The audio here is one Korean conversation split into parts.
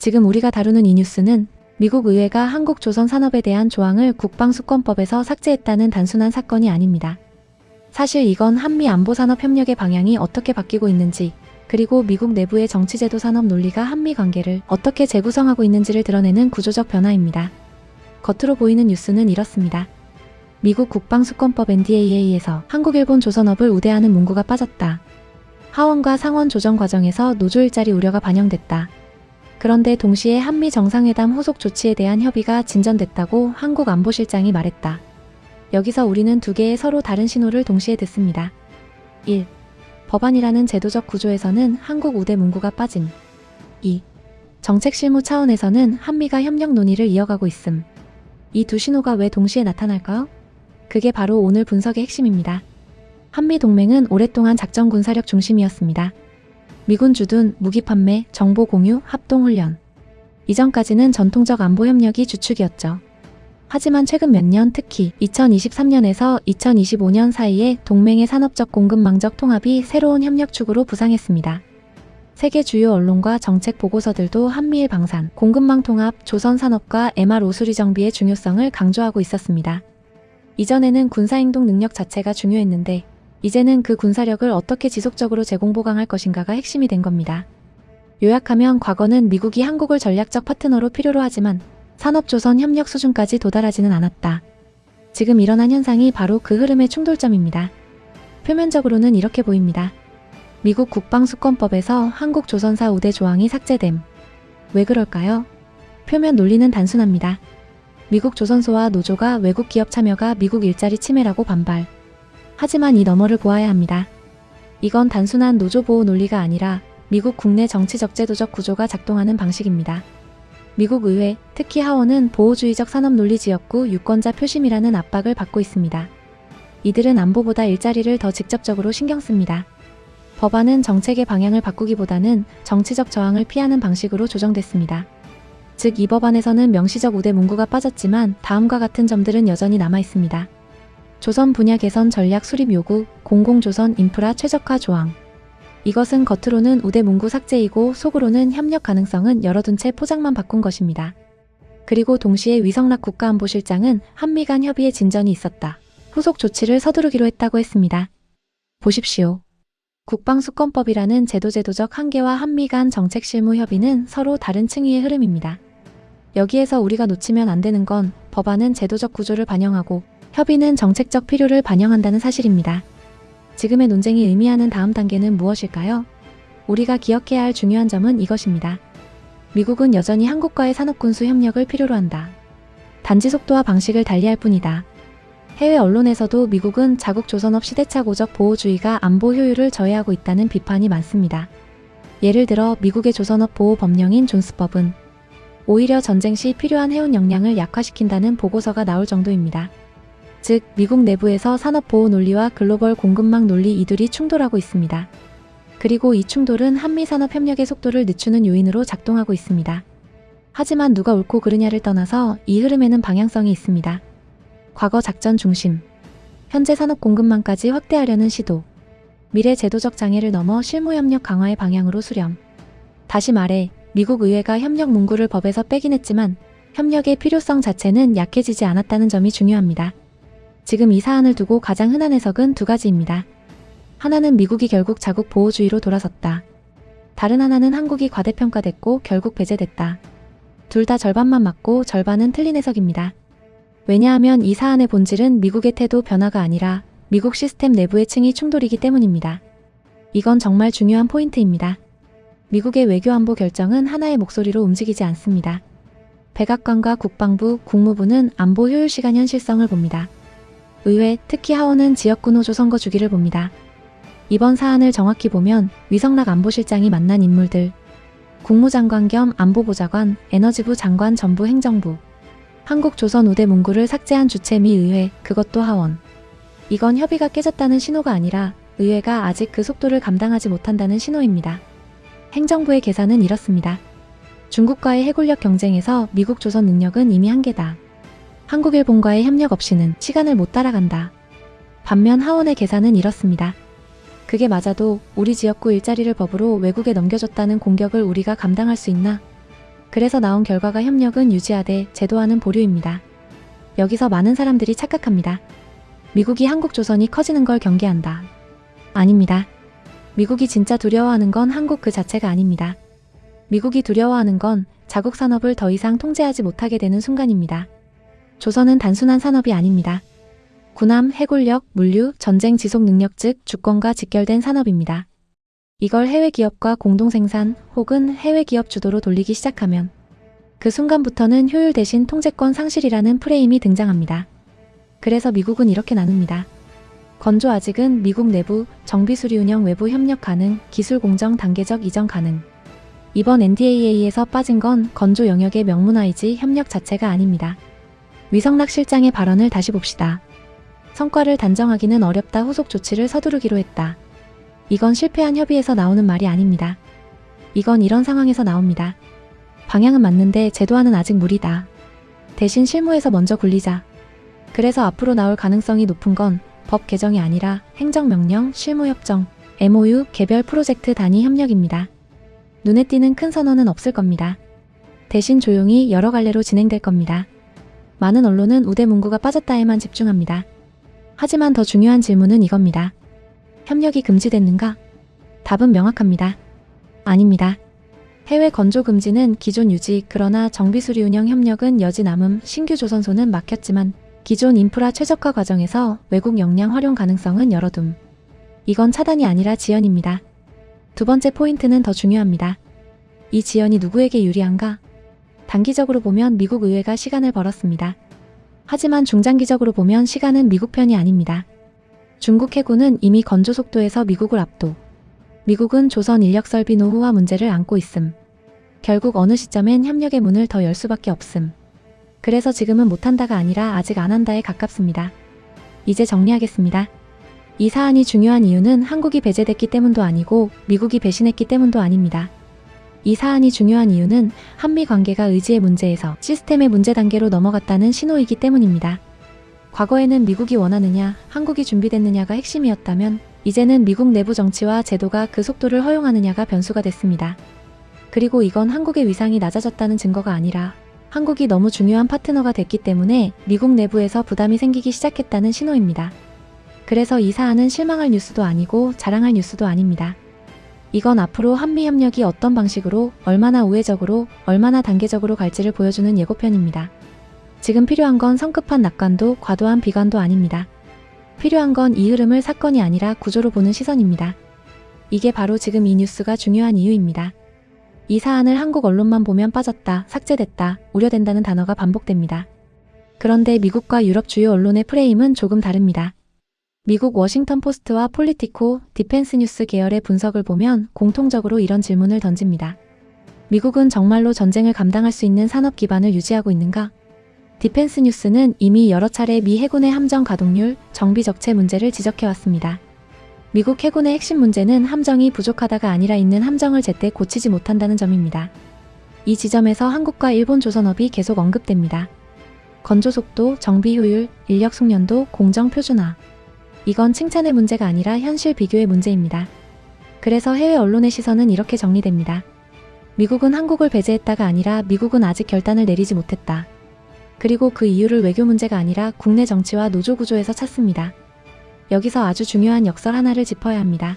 지금 우리가 다루는 이 뉴스는 미국 의회가 한국 조선 산업에 대한 조항을 국방수권법에서 삭제했다는 단순한 사건이 아닙니다. 사실 이건 한미 안보산업협력의 방향이 어떻게 바뀌고 있는지, 그리고 미국 내부의 정치제도 산업 논리가 한미 관계를 어떻게 재구성하고 있는지를 드러내는 구조적 변화입니다. 겉으로 보이는 뉴스는 이렇습니다. 미국 국방수권법 NDAA에서 한국, 일본 조선업을 우대하는 문구가 빠졌다. 하원과 상원 조정 과정에서 노조 일자리 우려가 반영됐다. 그런데 동시에 한미 정상회담 후속 조치에 대한 협의가 진전됐다고 한국 안보실장이 말했다. 여기서 우리는 두 개의 서로 다른 신호를 동시에 듣습니다. 1. 법안이라는 제도적 구조에서는 한국 우대 문구가 빠짐. 2. 정책 실무 차원에서는 한미가 협력 논의를 이어가고 있음. 이 두 신호가 왜 동시에 나타날까요? 그게 바로 오늘 분석의 핵심입니다. 한미 동맹은 오랫동안 작전 군사력 중심이었습니다. 미군 주둔, 무기 판매, 정보 공유, 합동훈련. 이전까지는 전통적 안보 협력이 주축이었죠. 하지만 최근 몇 년, 특히 2023년에서 2025년 사이에 동맹의 산업적 공급망적 통합이 새로운 협력축으로 부상했습니다. 세계 주요 언론과 정책 보고서들도 한미일 방산, 공급망 통합, 조선 산업과 MR 오수리 정비의 중요성을 강조하고 있었습니다. 이전에는 군사행동 능력 자체가 중요했는데 이제는 그 군사력을 어떻게 지속적으로 제공보강할 것인가가 핵심이 된 겁니다. 요약하면 과거는 미국이 한국을 전략적 파트너로 필요로 하지만 산업조선 협력 수준까지 도달하지는 않았다. 지금 일어난 현상이 바로 그 흐름의 충돌점입니다. 표면적으로는 이렇게 보입니다. 미국 국방수권법에서 한국 조선사 우대 조항이 삭제됨. 왜 그럴까요? 표면 논리는 단순합니다. 미국 조선소와 노조가 외국 기업 참여가 미국 일자리 침해라고 반발. 하지만 이 너머를 보아야 합니다. 이건 단순한 노조 보호 논리가 아니라 미국 국내 정치적 제도적 구조가 작동하는 방식입니다. 미국 의회, 특히 하원은 보호주의적 산업 논리 지역구 유권자 표심이라는 압박을 받고 있습니다. 이들은 안보보다 일자리를 더 직접적으로 신경 씁니다. 법안은 정책의 방향을 바꾸기보다는 정치적 저항을 피하는 방식으로 조정됐습니다. 즉, 이 법안에서는 명시적 우대 문구가 빠졌지만 다음과 같은 점들은 여전히 남아 있습니다. 조선 분야 개선 전략 수립 요구, 공공조선 인프라 최적화 조항. 이것은 겉으로는 우대 문구 삭제이고 속으로는 협력 가능성은 열어둔 채 포장만 바꾼 것입니다. 그리고 동시에 위성락 국가안보실장은 한미 간 협의에 진전이 있었다. 후속 조치를 서두르기로 했다고 했습니다. 보십시오. 국방수권법이라는 제도적 한계와 한미 간 정책 실무 협의는 서로 다른 층위의 흐름입니다. 여기에서 우리가 놓치면 안 되는 건 법안은 제도적 구조를 반영하고 협의는 정책적 필요를 반영한다는 사실입니다. 지금의 논쟁이 의미하는 다음 단계는 무엇일까요? 우리가 기억해야 할 중요한 점은 이것입니다. 미국은 여전히 한국과의 산업군수 협력을 필요로 한다. 단지 속도와 방식을 달리할 뿐이다. 해외 언론에서도 미국은 자국 조선업 시대착오적 보호주의가 안보 효율을 저해하고 있다는 비판이 많습니다. 예를 들어 미국의 조선업 보호 법령인 존스법은 오히려 전쟁 시 필요한 해운 역량을 약화시킨다는 보고서가 나올 정도입니다. 즉, 미국 내부에서 산업보호 논리와 글로벌 공급망 논리 이 둘이 충돌하고 있습니다. 그리고 이 충돌은 한미 산업 협력의 속도를 늦추는 요인으로 작동하고 있습니다. 하지만 누가 옳고 그르냐를 떠나서 이 흐름에는 방향성이 있습니다. 과거 작전 중심, 현재 산업 공급망까지 확대하려는 시도, 미래 제도적 장애를 넘어 실무 협력 강화의 방향으로 수렴. 다시 말해, 미국 의회가 협력 문구를 법에서 빼긴 했지만 협력의 필요성 자체는 약해지지 않았다는 점이 중요합니다. 지금 이 사안을 두고 가장 흔한 해석은 두 가지입니다. 하나는 미국이 결국 자국 보호주의로 돌아섰다. 다른 하나는 한국이 과대평가됐고 결국 배제됐다. 둘 다 절반만 맞고 절반은 틀린 해석입니다. 왜냐하면 이 사안의 본질은 미국의 태도 변화가 아니라 미국 시스템 내부의 층위 충돌이기 때문입니다. 이건 정말 중요한 포인트입니다. 미국의 외교안보 결정은 하나의 목소리로 움직이지 않습니다. 백악관과 국방부, 국무부는 안보 효율 시간 현실성을 봅니다. 의회, 특히 하원은 지역구노조 선거 주기를 봅니다. 이번 사안을 정확히 보면 위성락 안보실장이 만난 인물들, 국무장관 겸 안보보좌관, 에너지부 장관 전부 행정부, 한국조선 우대 문구를 삭제한 주체 미 의회, 그것도 하원. 이건 협의가 깨졌다는 신호가 아니라 의회가 아직 그 속도를 감당하지 못한다는 신호입니다. 행정부의 계산은 이렇습니다. 중국과의 해군력 경쟁에서 미국 조선 능력은 이미 한계다. 한국 일본과의 협력 없이는 시간을 못 따라간다. 반면 하원의 계산은 이렇습니다. 그게 맞아도 우리 지역구 일자리를 법으로 외국에 넘겨줬다는 공격을 우리가 감당할 수 있나? 그래서 나온 결과가 협력은 유지하되 제도화는 보류입니다. 여기서 많은 사람들이 착각합니다. 미국이 한국 조선이 커지는 걸 경계한다. 아닙니다. 미국이 진짜 두려워하는 건 한국 그 자체가 아닙니다. 미국이 두려워하는 건 자국 산업을 더 이상 통제하지 못하게 되는 순간입니다. 조선은 단순한 산업이 아닙니다. 군함, 해골력, 물류, 전쟁 지속 능력 즉 주권과 직결된 산업입니다. 이걸 해외 기업과 공동 생산 혹은 해외 기업 주도로 돌리기 시작하면 그 순간부터는 효율 대신 통제권 상실이라는 프레임이 등장합니다. 그래서 미국은 이렇게 나눕니다. 건조 아직은 미국 내부, 정비 수리 운영 외부 협력 가능, 기술 공정 단계적 이전 가능. 이번 NDAA에서 빠진 건 건조 영역의 명문화이지 협력 자체가 아닙니다. 위성락 실장의 발언을 다시 봅시다. 성과를 단정하기는 어렵다 후속 조치를 서두르기로 했다. 이건 실패한 협의에서 나오는 말이 아닙니다. 이건 이런 상황에서 나옵니다. 방향은 맞는데 제도화는 아직 무리다. 대신 실무에서 먼저 굴리자. 그래서 앞으로 나올 가능성이 높은 건 법 개정이 아니라 행정명령, 실무협정, MOU, 개별 프로젝트 단위 협력입니다. 눈에 띄는 큰 선언은 없을 겁니다. 대신 조용히 여러 갈래로 진행될 겁니다. 많은 언론은 우대문구가 빠졌다에만 집중합니다. 하지만 더 중요한 질문은 이겁니다. 협력이 금지됐는가? 답은 명확합니다. 아닙니다. 해외 건조 금지는 기존 유지, 그러나 정비수리 운영 협력은 여지 남음, 신규 조선소는 막혔지만 기존 인프라 최적화 과정에서 외국 역량 활용 가능성은 열어둠. 이건 차단이 아니라 지연입니다. 두 번째 포인트는 더 중요합니다. 이 지연이 누구에게 유리한가? 단기적으로 보면 미국 의회가 시간을 벌었습니다. 하지만 중장기적으로 보면 시간은 미국 편이 아닙니다. 중국 해군은 이미 건조 속도에서 미국을 압도. 미국은 조선 인력 설비 노후화 문제를 안고 있음. 결국 어느 시점엔 협력의 문을 더 열 수밖에 없음. 그래서 지금은 못한다가 아니라 아직 안 한다에 가깝습니다. 이제 정리하겠습니다. 이 사안이 중요한 이유는 한국이 배제됐기 때문도 아니고 미국이 배신했기 때문도 아닙니다. 이 사안이 중요한 이유는 한미 관계가 의지의 문제에서 시스템의 문제 단계로 넘어갔다는 신호이기 때문입니다. 과거에는 미국이 원하느냐, 한국이 준비됐느냐가 핵심이었다면 이제는 미국 내부 정치와 제도가 그 속도를 허용하느냐가 변수가 됐습니다. 그리고 이건 한국의 위상이 낮아졌다는 증거가 아니라 한국이 너무 중요한 파트너가 됐기 때문에 미국 내부에서 부담이 생기기 시작했다는 신호입니다. 그래서 이 사안은 실망할 뉴스도 아니고 자랑할 뉴스도 아닙니다. 이건 앞으로 한미 협력이 어떤 방식으로, 얼마나 우회적으로, 얼마나 단계적으로 갈지를 보여주는 예고편입니다. 지금 필요한 건 성급한 낙관도 과도한 비관도 아닙니다. 필요한 건 이 흐름을 사건이 아니라 구조로 보는 시선입니다. 이게 바로 지금 이 뉴스가 중요한 이유입니다. 이 사안을 한국 언론만 보면 빠졌다, 삭제됐다, 우려된다는 단어가 반복됩니다. 그런데 미국과 유럽 주요 언론의 프레임은 조금 다릅니다. 미국 워싱턴 포스트와 폴리티코, 디펜스 뉴스 계열의 분석을 보면 공통적으로 이런 질문을 던집니다. 미국은 정말로 전쟁을 감당할 수 있는 산업 기반을 유지하고 있는가? 디펜스 뉴스는 이미 여러 차례 미 해군의 함정 가동률, 정비 적체 문제를 지적해왔습니다. 미국 해군의 핵심 문제는 함정이 부족하다가 아니라 있는 함정을 제때 고치지 못한다는 점입니다. 이 지점에서 한국과 일본 조선업이 계속 언급됩니다. 건조 속도, 정비 효율, 인력 숙련도, 공정 표준화. 이건 칭찬의 문제가 아니라 현실 비교의 문제입니다. 그래서 해외 언론의 시선은 이렇게 정리됩니다. 미국은 한국을 배제했다가 아니라 미국은 아직 결단을 내리지 못했다. 그리고 그 이유를 외교 문제가 아니라 국내 정치와 노조 구조에서 찾습니다. 여기서 아주 중요한 역설 하나를 짚어야 합니다.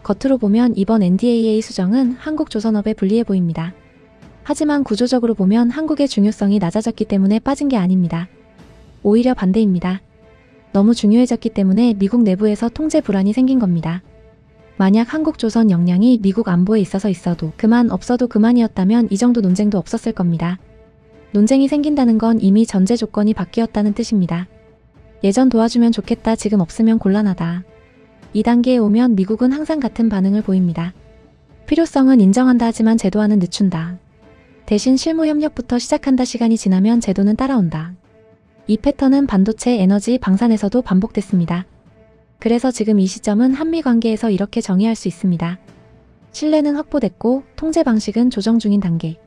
겉으로 보면 이번 NDAA 수정은 한국 조선업에 불리해 보입니다. 하지만 구조적으로 보면 한국의 중요성이 낮아졌기 때문에 빠진 게 아닙니다. 오히려 반대입니다. 너무 중요해졌기 때문에 미국 내부에서 통제 불안이 생긴 겁니다. 만약 한국 조선 역량이 미국 안보에 있어서 있어도 그만 없어도 그만이었다면 이 정도 논쟁도 없었을 겁니다. 논쟁이 생긴다는 건 이미 전제 조건이 바뀌었다는 뜻입니다. 예전 도와주면 좋겠다, 지금 없으면 곤란하다. 이 단계에 오면 미국은 항상 같은 반응을 보입니다. 필요성은 인정한다 하지만 제도화는 늦춘다. 대신 실무 협력부터 시작한다. 시간이 지나면 제도는 따라온다. 이 패턴은 반도체, 에너지, 방산에서도 반복됐습니다. 그래서 지금 이 시점은 한미 관계에서 이렇게 정의할 수 있습니다. 신뢰는 확보됐고 통제 방식은 조정 중인 단계.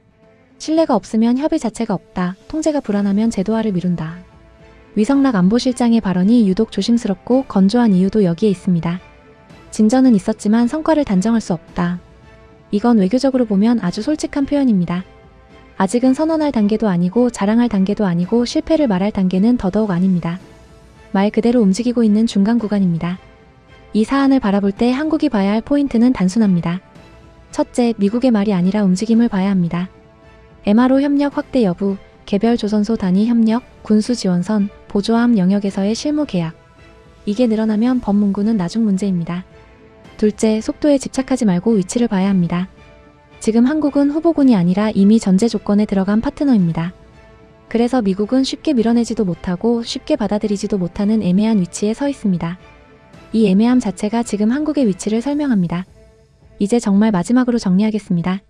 신뢰가 없으면 협의 자체가 없다. 통제가 불안하면 제도화를 미룬다. 위성락 안보실장의 발언이 유독 조심스럽고 건조한 이유도 여기에 있습니다. 진전은 있었지만 성과를 단정할 수 없다. 이건 외교적으로 보면 아주 솔직한 표현입니다. 아직은 선언할 단계도 아니고 자랑할 단계도 아니고 실패를 말할 단계는 더더욱 아닙니다. 말 그대로 움직이고 있는 중간 구간입니다. 이 사안을 바라볼 때 한국이 봐야 할 포인트는 단순합니다. 첫째, 미국의 말이 아니라 움직임을 봐야 합니다. MRO 협력 확대 여부, 개별 조선소 단위 협력, 군수 지원선, 보조함 영역에서의 실무 계약. 이게 늘어나면 법문구는 나중 문제입니다. 둘째, 속도에 집착하지 말고 위치를 봐야 합니다. 지금 한국은 후보군이 아니라 이미 전제 조건에 들어간 파트너입니다. 그래서 미국은 쉽게 밀어내지도 못하고 쉽게 받아들이지도 못하는 애매한 위치에 서 있습니다. 이 애매함 자체가 지금 한국의 위치를 설명합니다. 이제 정말 마지막으로 정리하겠습니다.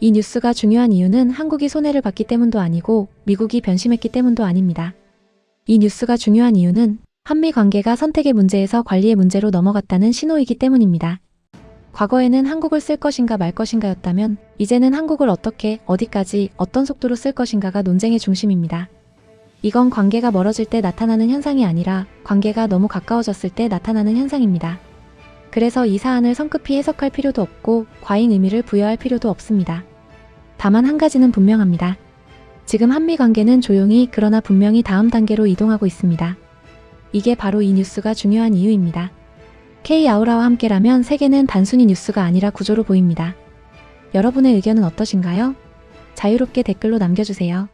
이 뉴스가 중요한 이유는 한국이 손해를 봤기 때문도 아니고 미국이 변심했기 때문도 아닙니다. 이 뉴스가 중요한 이유는 한미 관계가 선택의 문제에서 관리의 문제로 넘어갔다는 신호이기 때문입니다. 과거에는 한국을 쓸 것인가 말 것인가였다면 이제는 한국을 어떻게, 어디까지, 어떤 속도로 쓸 것인가가 논쟁의 중심입니다. 이건 관계가 멀어질 때 나타나는 현상이 아니라 관계가 너무 가까워졌을 때 나타나는 현상입니다. 그래서 이 사안을 성급히 해석할 필요도 없고 과잉 의미를 부여할 필요도 없습니다. 다만 한 가지는 분명합니다. 지금 한미 관계는 조용히 그러나 분명히 다음 단계로 이동하고 있습니다. 이게 바로 이 뉴스가 중요한 이유입니다. K-아우라와 함께라면 세계는 단순히 뉴스가 아니라 구조로 보입니다. 여러분의 의견은 어떠신가요? 자유롭게 댓글로 남겨주세요.